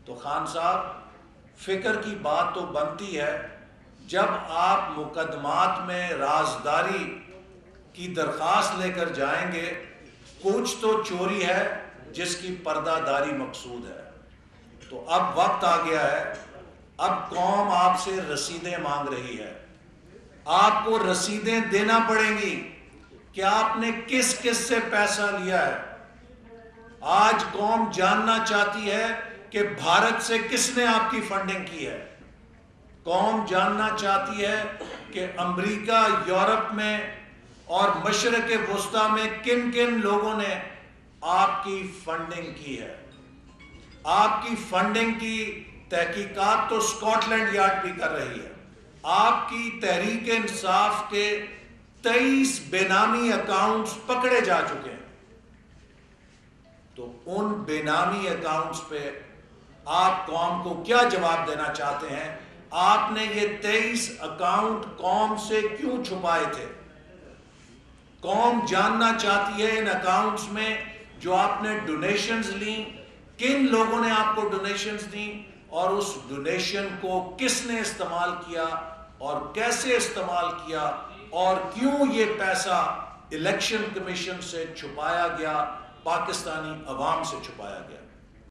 تو خان صاحب فکر کی بات تو بنتی ہے، جب آپ مقدمات میں رازداری کی درخواست لے کر جائیں گے، کچھ تو چوری ہے جس کی پردہ داری مقصود ہے۔ تو اب وقت آ گیا ہے، اب قوم آپ سے رسیدیں مانگ رہی ہے، آپ کو رسیدیں دینا پڑیں گی کہ آپ نے کس کس سے پیسہ لیا ہے۔ آج قوم جاننا چاہتی ہے کہ بھارت سے کس نے آپ کی فنڈنگ کی ہے۔ قوم جاننا چاہتی ہے کہ امریکہ، یورپ میں اور مشرق وسطیٰ میں کن کن لوگوں نے آپ کی فنڈنگ کی ہے۔ آپ کی فنڈنگ کی تحقیقات تو اسکاٹ لینڈ یارڈ بھی کر رہی ہے۔ آپ کی تحریک انصاف کے 23 بے نامی اکاؤنٹس پکڑے جا چکے ہیں۔ تو ان بے نامی اکاؤنٹس پہ آپ قوم کو کیا جواب دینا چاہتے ہیں؟ آپ نے یہ 23 اکاؤنٹ قوم سے کیوں چھپائے تھے؟ قوم جاننا چاہتی ہے ان اکاؤنٹس میں جو آپ نے ڈونیشنز لیں، کن لوگوں نے آپ کو ڈونیشنز دیں، اور اس ڈونیشن کو کس نے استعمال کیا اور کیسے استعمال کیا، اور کیوں یہ پیسہ الیکشن کمیشن سے چھپایا گیا، پاکستانی عوام سے چھپایا گیا۔